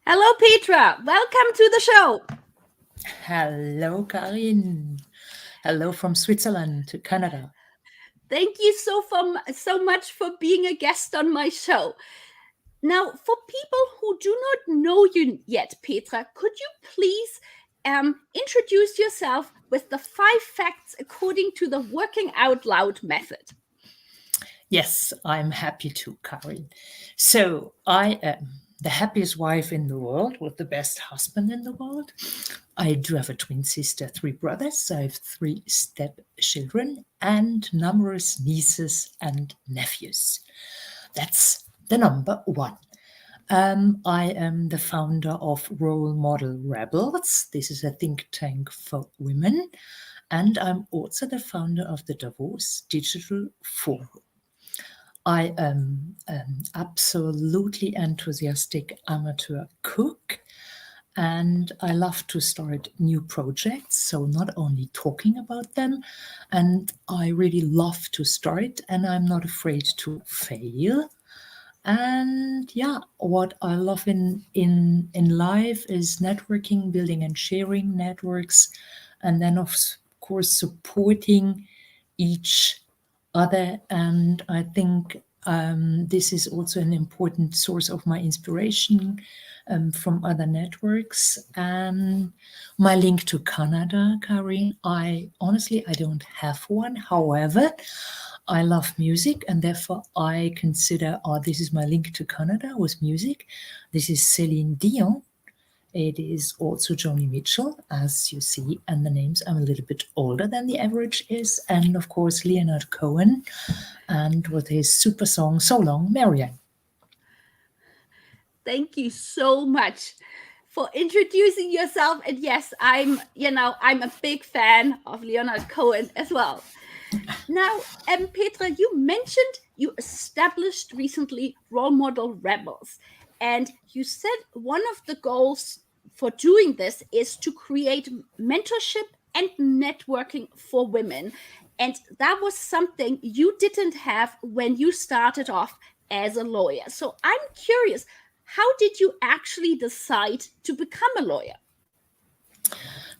Hello, Petra. Welcome to the show. Hello, Karin. Hello from Switzerland to Canada. Thank you so much for being a guest on my show. Now, for people who do not know you yet, Petra, could you please introduce yourself with the 5 facts according to the Working Out Loud method? Yes, I'm happy to, Karin. So, I am the happiest wife in the world with the best husband in the world. I do have a twin sister, 3 brothers. I have 3 stepchildren and numerous nieces and nephews. That's the number one. I am the founder of Role Model Rebels. This is a think tank for women. And I'm also the founder of the Davos Digital Forum. I am an absolutely enthusiastic amateur cook, and I love to start new projects. So, not only talking about them, and I really love to start, and I'm not afraid to fail. And yeah, what I love in life is networking, building and sharing networks, and then of course supporting each other. And I think this is also an important source of my inspiration from other networks. And my link to Canada, Karin, I don't have one. However, I love music, and therefore I consider, this is my link to Canada with music. This is Celine Dion. It is also Joni Mitchell, as you see, and the names. I'm a little bit older than the average is. And of course, Leonard Cohen, and with his super song, So Long, Marianne. Thank you so much for introducing yourself. And yes, I'm a big fan of Leonard Cohen as well. Now, Petra, you mentioned you established recently Role Model Rebels. And you said one of the goals for doing this is to create mentorship and networking for women. And that was something you didn't have when you started off as a lawyer. So I'm curious, how did you actually decide to become a lawyer?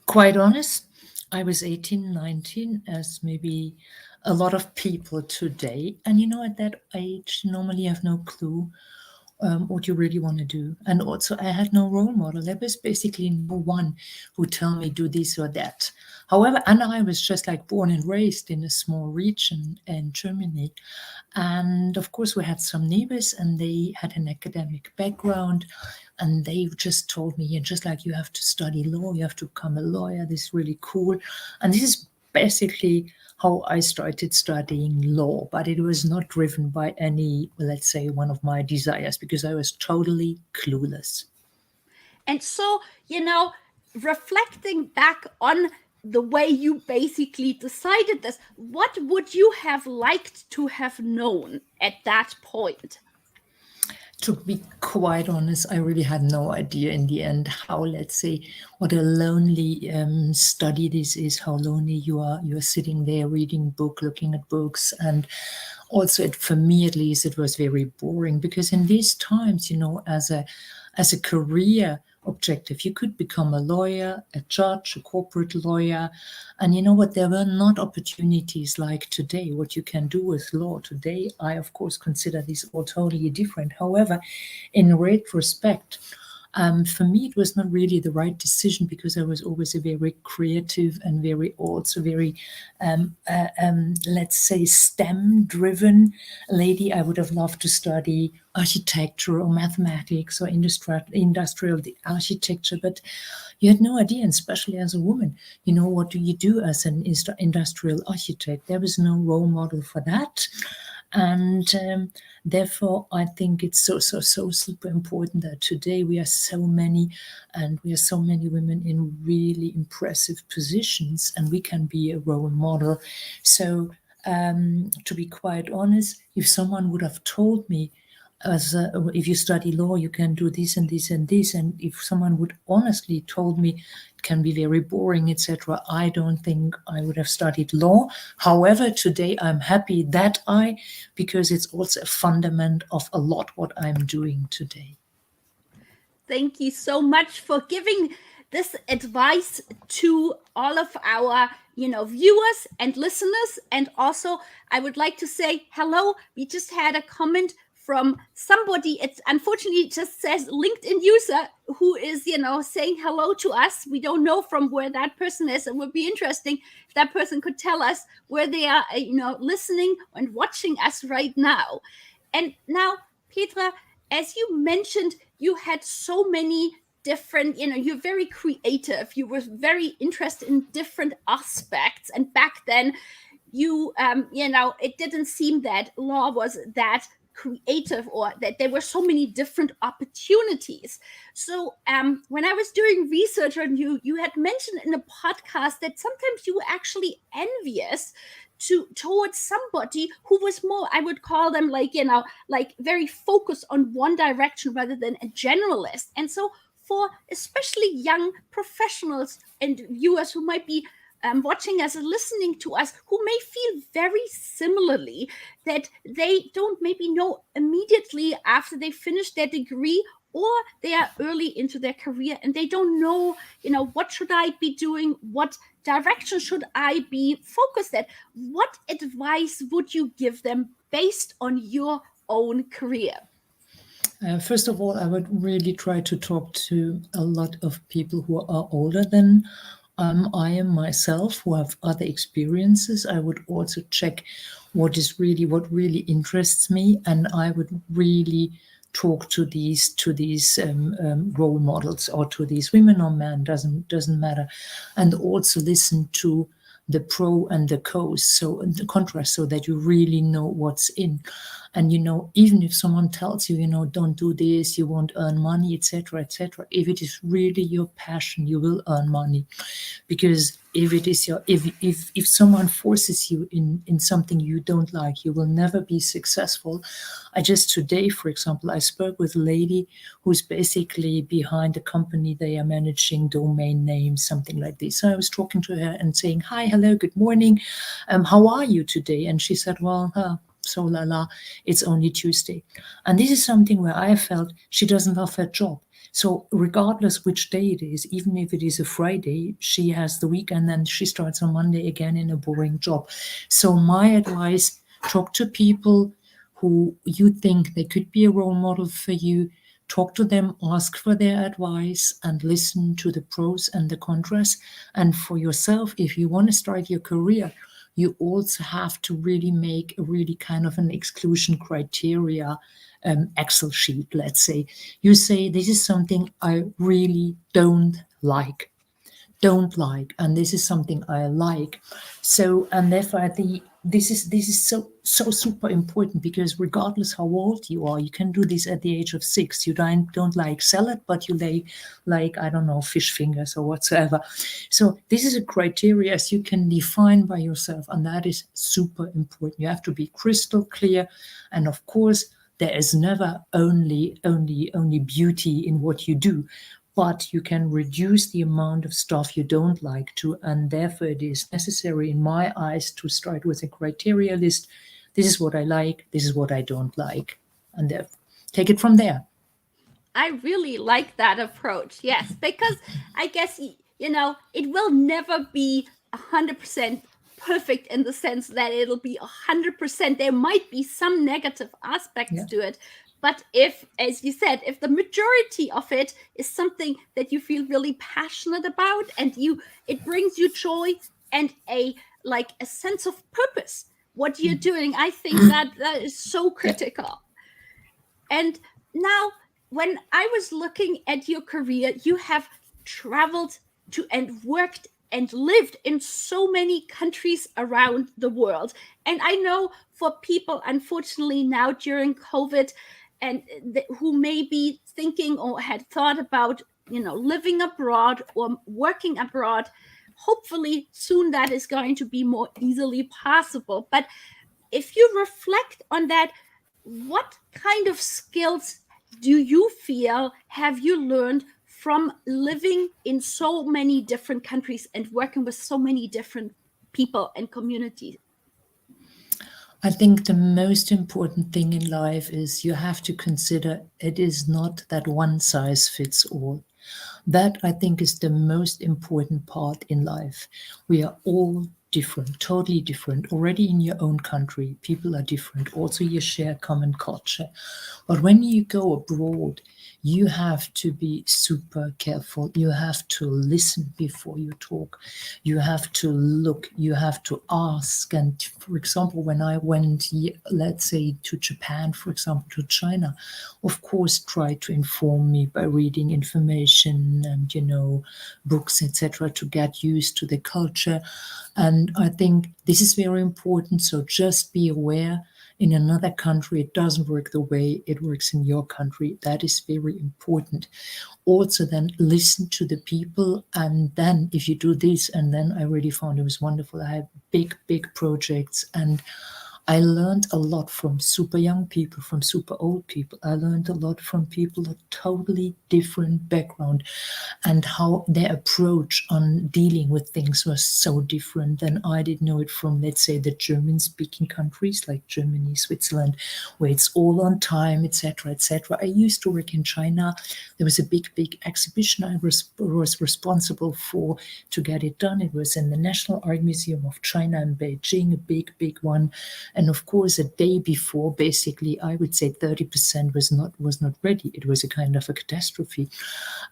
Quite honest, I was 18, 19, as maybe a lot of people today. And at that age, normally you have no clue what you really want to do. And also, I had no role model. There was basically no one who tell me do this or that. However, and I was just like born and raised in a small region in Germany. And of course, we had some neighbors, and they had an academic background. And they just told me, and just like, you have to study law, you have to become a lawyer. This is really cool. And this is basically how I started studying law, but it was not driven by any, let's say, one of my desires, because I was totally clueless. And so, reflecting back on the way you basically decided this, what would you have liked to have known at that point? To be quite honest, I really had no idea in the end how, let's say, what a lonely study this is, how lonely you are. You are sitting there reading book, looking at books. And also, for me at least, it was very boring, because in these times, as a career objective, you could become a lawyer, a judge, a corporate lawyer. And you know what? There were not opportunities like today, what you can do with law today. I, of course, consider this all totally different. However, in retrospect, for me, it was not really the right decision, because I was always a very creative and very, let's say, STEM-driven lady. I would have loved to study architecture or mathematics or industrial architecture, but you had no idea, and especially as a woman, what do you do as an industrial architect? There was no role model for that. And therefore, I think it's so super important that today we are so many, and we are so many women in really impressive positions, and we can be a role model. So, to be quite honest, if someone would have told me, if you study law, you can do this and this and this, and if someone would honestly told me it can be very boring, etc., I don't think I would have studied law. However, today I'm happy that because it's also a fundament of a lot what I'm doing today. Thank you so much for giving this advice to all of our viewers and listeners. And also, I would like to say hello. We just had a comment from somebody. It's unfortunately it just says LinkedIn user who is saying hello to us. We don't know from where that person is. It would be interesting if that person could tell us where they are listening and watching us right now. And now, Petra, as you mentioned, you had so many different, you're very creative. You were very interested in different aspects. And back then, it didn't seem that law was that creative or that there were so many different opportunities. So when I was doing research on you, you had mentioned in a podcast that sometimes you were actually envious towards somebody who was more, I would call them like very focused on one direction rather than a generalist. And so for especially young professionals and viewers who might be watching us and listening to us, who may feel very similarly, that they don't maybe know immediately after they finish their degree, or they are early into their career and they don't know, what should I be doing? What direction should I be focused at? What advice would you give them based on your own career? First of all, I would really try to talk to a lot of people who are older than I am myself, who have other experiences. I would also check what really interests me, and I would really talk to these role models, or to these women or men, doesn't matter, and also listen to the pro and the cons, so the contrast, so that you really know what's in. And even if someone tells you, don't do this, you won't earn money, etc., etc., if it is really your passion, you will earn money. Because if it is if someone forces you in something you don't like, you will never be successful. I just today, for example, I spoke with a lady who's basically behind a company. They are managing domain names, something like this. So I was talking to her and saying, hi, hello, good morning, how are you today? And she said, well, so la la, it's only Tuesday. And this is something where I felt she doesn't love her job. So regardless which day it is, even if it is a Friday, she has the weekend, and she starts on Monday again in a boring job. So my advice, talk to people who you think they could be a role model for you. Talk to them, ask for their advice, and listen to the pros and the contras. And for yourself, if you want to start your career, you also have to really make a really kind of an exclusion criteria Excel sheet, let's say. You say, this is something I really don't like, and this is something I like. So, and therefore I think this is so super important, because regardless how old you are, you can do this at the age of 6. You don't like salad, but you like, I don't know, fish fingers or whatsoever. So this is a criteria as you can define by yourself, and that is super important. You have to be crystal clear, and of course there is never only beauty in what you do, but you can reduce the amount of stuff you don't like to, and therefore it is necessary in my eyes to start with a criteria list. This is what I like, this is what I don't like, and take it from there. I really like that approach. Yes, because I guess it will never be 100% perfect in the sense that it'll be 100%. There might be some negative aspects to it, but if, as you said, if the majority of it is something that you feel really passionate about, and it brings you joy and a sense of purpose, what you're doing, I think that is so critical. And now, when I was looking at your career, you have traveled to and worked and lived in so many countries around the world. And I know for people, unfortunately, now during COVID, and who may be thinking or had thought about, living abroad or working abroad, hopefully soon that is going to be more easily possible. But if you reflect on that, what kind of skills do you feel have you learned from living in so many different countries and working with so many different people and communities? I think the most important thing in life is you have to consider it is not that one size fits all. That, I think, is the most important part in life. We are all different, totally different. Already in your own country, people are different. Also, you share common culture. But when you go abroad, you have to be super careful. You have to listen before you talk. You have to look. You have to ask. And for example, when I went, let's say, to Japan, for example, to China, of course, try to inform me by reading information and, books, etc., to get used to the culture. And I think this is very important. So just be aware, in another country it doesn't work the way it works in your country. That is very important. Also, then listen to the people, and then if you do this, and then I really found it was wonderful. I have big projects, and I learned a lot from super young people, from super old people. I learned a lot from people of totally different background, and how their approach on dealing with things was so different than I did know it from, let's say, the German-speaking countries like Germany, Switzerland, where it's all on time, etc., etc. I used to work in China. There was a big exhibition I was responsible for to get it done. It was in the National Art Museum of China in Beijing, a big one. And of course, a day before, basically, I would say 30% was not ready. It was a kind of a catastrophe.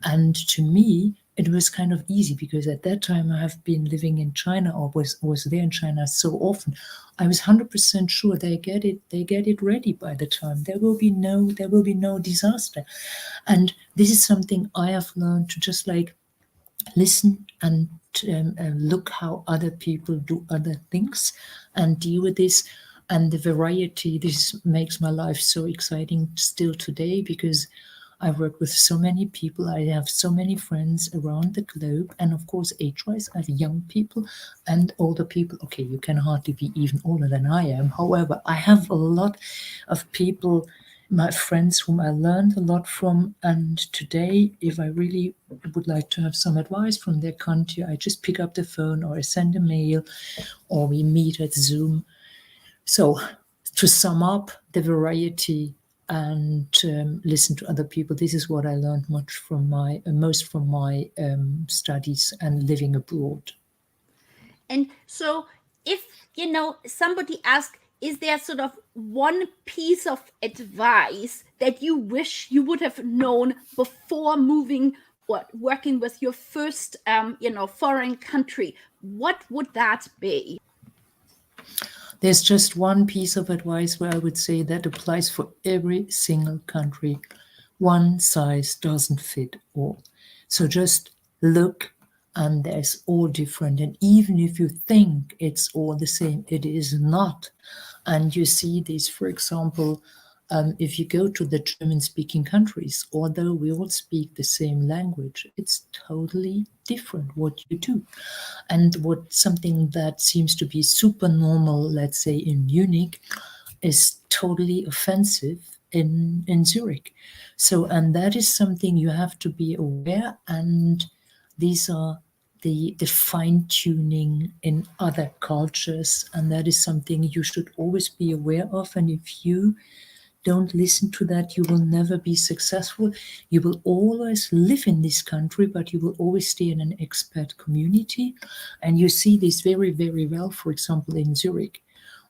And to me, it was kind of easy, because at that time I have been living in China, or was there in China so often. I was 100% sure they get it ready by the time. There will be no disaster. And this is something I have learned, to just like listen and look how other people do other things and deal with this. And the variety, this makes my life so exciting still today, because I work with so many people. I have so many friends around the globe. And of course, age-wise, I have young people and older people. Okay, you can hardly be even older than I am. However, I have a lot of people, my friends, whom I learned a lot from. And today, if I really would like to have some advice from their country, I just pick up the phone, or I send a mail, or we meet at Zoom. So, to sum up, the variety and listen to other people. This is what I learned most from my studies and living abroad. And so, if somebody asks, is there sort of one piece of advice that you wish you would have known before moving or working with your first foreign country, what would that be? There's just one piece of advice where I would say that applies for every single country. One size doesn't fit all. So just look, and there's all different. And even if you think it's all the same, it is not. And you see this, for example, if you go to the German-speaking countries, although we all speak the same language, it's totally different what you do. And what something that seems to be super normal, let's say in Munich, is totally offensive in Zurich. So, and that is something you have to be aware. And these are the fine tuning in other cultures, and that is something you should always be aware of. And if you don't listen to that, you will never be successful. You will always live in this country, but you will always stay in an expat community. And you see this very well, for example, in Zurich,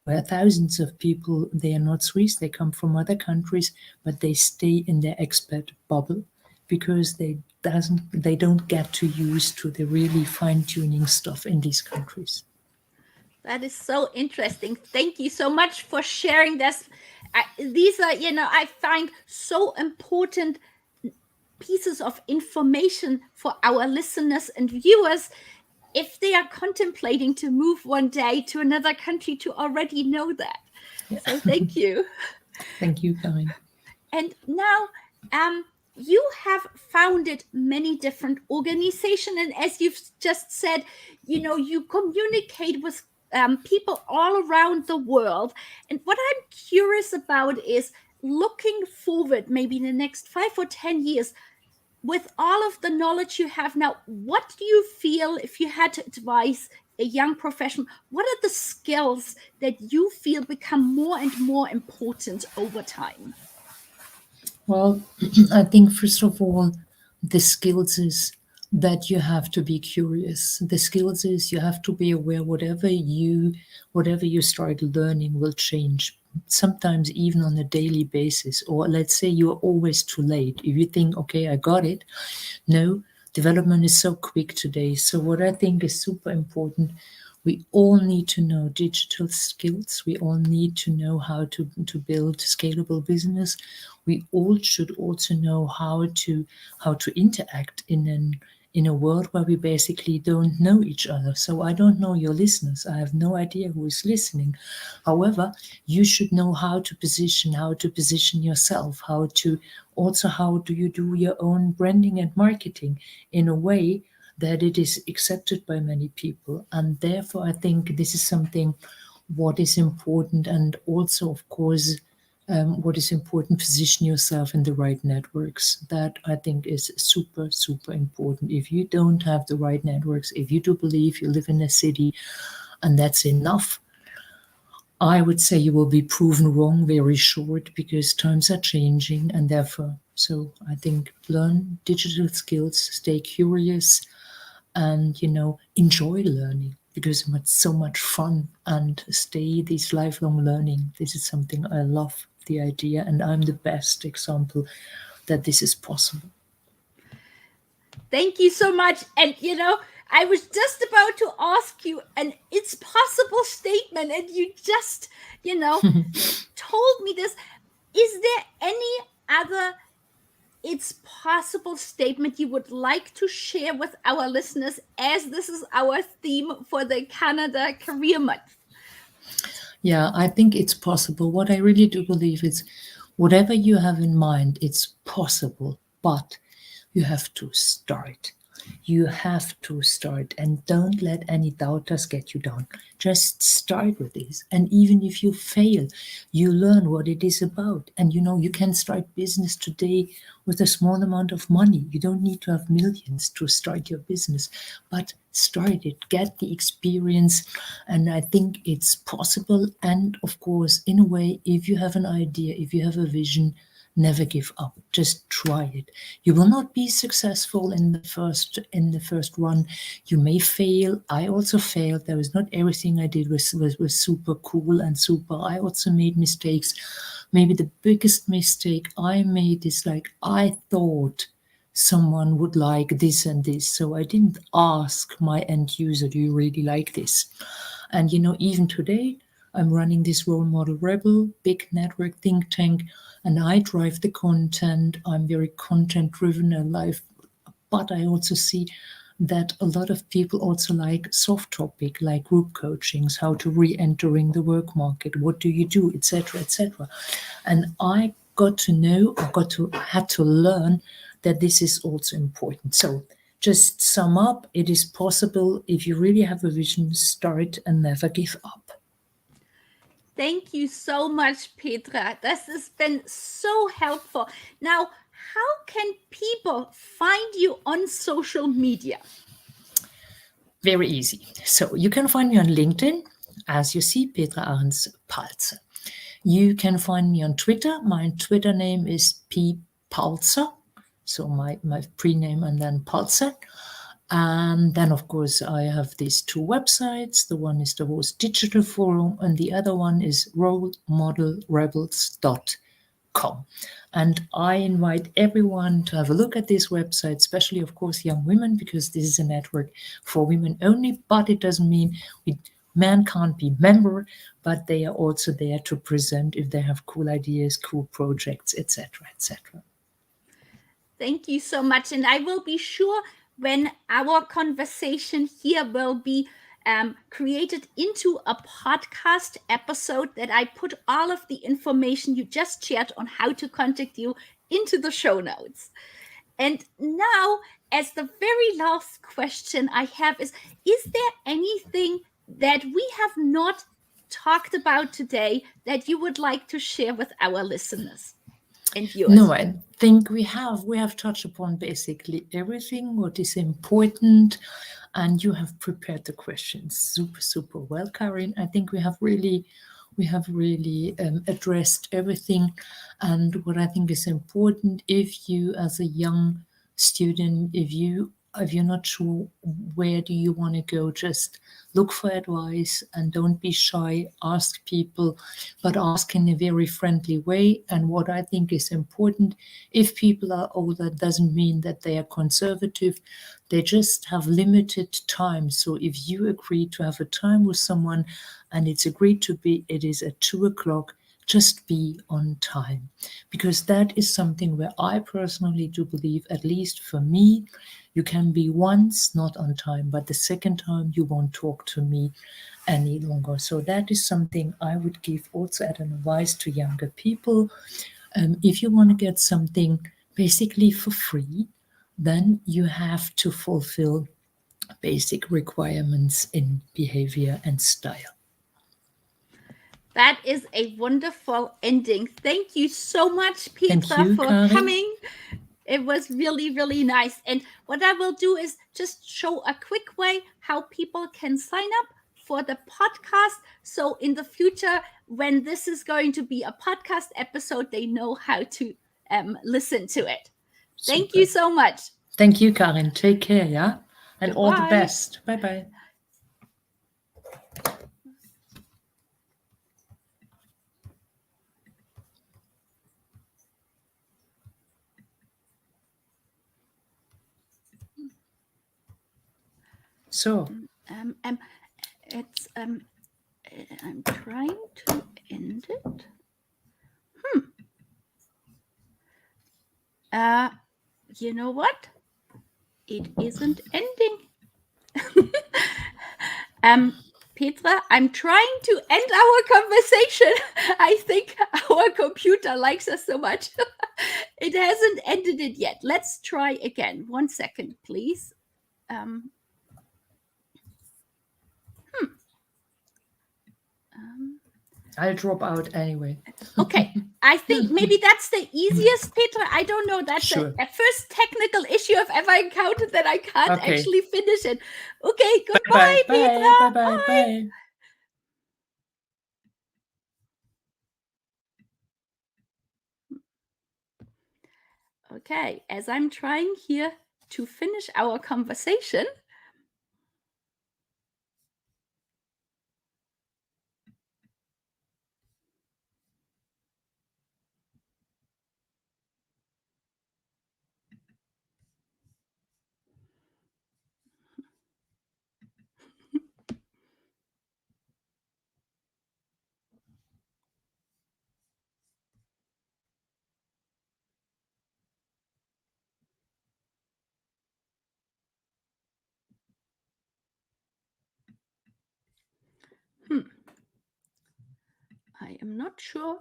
where thousands of people, they are not Swiss, they come from other countries, but they stay in their expat bubble, because they don't get to use to the really fine-tuning stuff in these countries. That is so interesting. Thank you so much for sharing this. These are, I find so important pieces of information for our listeners and viewers if they are contemplating to move one day to another country, to already know that. Yeah. So thank you. Thank you, Karin. And now, you have founded many different organizations, and as you've just said, you communicate with people all around the world. And what I'm curious about is, looking forward, maybe in the next 5 or 10 years, with all of the knowledge you have now, what do you feel, if you had to advise a young professional, what are the skills that you feel become more and more important over time? Well, I think first of all, the skills is that you have to be curious. The skills is you have to be aware whatever you start learning will change. Sometimes even on a daily basis, or let's say you're always too late. If you think, okay, I got it. No, development is so quick today. So what I think is super important, we all need to know digital skills. We all need to know how to build scalable business. We all should also know how to interact in a world where we basically don't know each other. So I don't know your listeners. I have no idea who is listening. However, you should know how to position yourself, how do you do your own branding and marketing in a way that it is accepted by many people. And therefore, I think this is something what is important, and also, of course, what is important, position yourself in the right networks. That I think is super, super important. If you don't have the right networks, if you do believe you live in a city and that's enough, I would say you will be proven wrong very short because times are changing, and therefore, so I think learn digital skills, stay curious, and enjoy learning because it's so much fun, and stay this lifelong learning. This is something I love, the idea, and I'm the best example that this is possible. Thank you so much. And I was just about to ask you an it's possible statement, and you just, told me this. Is there any other it's possible statement you would like to share with our listeners, as this is our theme for the Canada Career Month? Yeah, I think it's possible. What I really do believe is whatever you have in mind, it's possible, but you have to start. You have to start, and don't let any doubters get you down. Just start with this. And even if you fail, you learn what it is about. And you can start business today with a small amount of money. You don't need to have millions to start your business, but start it, get the experience. And I think it's possible. And of course, in a way, if you have an idea, if you have a vision, never give up. Just try it. You will not be successful in the first run. You may fail. I also failed. There was not everything I did was super cool and super. I also made mistakes. Maybe the biggest mistake I made is like I thought someone would like this and this. So I didn't ask my end user, do you really like this? And even today, I'm running this Role Model Rebel, big network think tank, and I drive the content. I'm very content driven and life, but I also see that a lot of people also like soft topic, like group coachings, how to re-entering the work market, what do you do, etc., etc. And I got to know, had to learn that this is also important. So just sum up, it is possible if you really have a vision, start and never give up. Thank you so much, Petra. This has been so helpful. Now, how can people find you on social media? Very easy. So you can find me on LinkedIn, as you see, Petra Arends-Paltzer. You can find me on Twitter. My Twitter name is P. Paltzer, so my prename and then Paltzer. And then, of course, I have these two websites. The one is the Host Digital Forum, and the other one is rolemodelrebels.com. And I invite everyone to have a look at this website, especially, of course, young women, because this is a network for women only. But it doesn't mean men can't be member, but they are also there to present if they have cool ideas, cool projects, etc., etc. Thank you so much. And I will be sure when our conversation here will be created into a podcast episode that I put all of the information you just shared on how to contact you into the show notes. And now, as the very last question I have is there anything that we have not talked about today that you would like to share with our listeners? and yours? No, I think we have touched upon basically everything what is important, and you have prepared the questions super well, Karin. I think we have really addressed everything. And what I think is important, if you as a young student, if you're not sure where do you want to go, just look for advice and don't be shy. Ask people, but ask in a very friendly way. And what I think is important, if people are older, doesn't mean that they are conservative. They just have limited time. So if you agree to have a time with someone and it's agreed to be, it is at 2 o'clock, just be on time. Because that is something where I personally do believe, at least for me, you can be once not on time, but the second time you won't talk to me any longer. So that is something I would give also as an advice to younger people. If you want to get something basically for free, then you have to fulfill basic requirements in behavior and style. That is a wonderful ending. Thank you so much, Petra, you, for Karin. coming. It was really nice. And what I will do is just show a quick way how people can sign up for the podcast. So in the future, when this is going to be a podcast episode, they know how to listen to it. Thank you so much. Thank you, Karin. Take care, yeah? And all the Goodbye. best. Bye-bye. So, it's I'm trying to end it. You know what? It isn't ending. Petra, I'm trying to end our conversation. I think our computer likes us so much. It hasn't ended it yet. Let's try again. 1 second, please. I'll drop out anyway. Okay, I think maybe that's the easiest, Petra. I don't know. That's Sure. a first technical issue I've ever encountered that I can't Okay. actually finish it. Okay, goodbye, Petra. Bye. Okay, as I'm trying here to finish our conversation. I am not sure.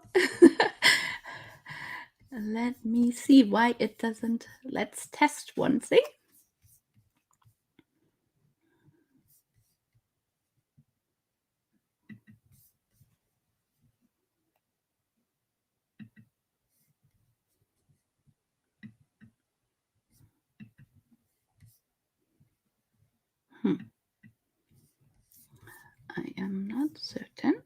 Let me see why it doesn't. Let's test one thing. I am not certain.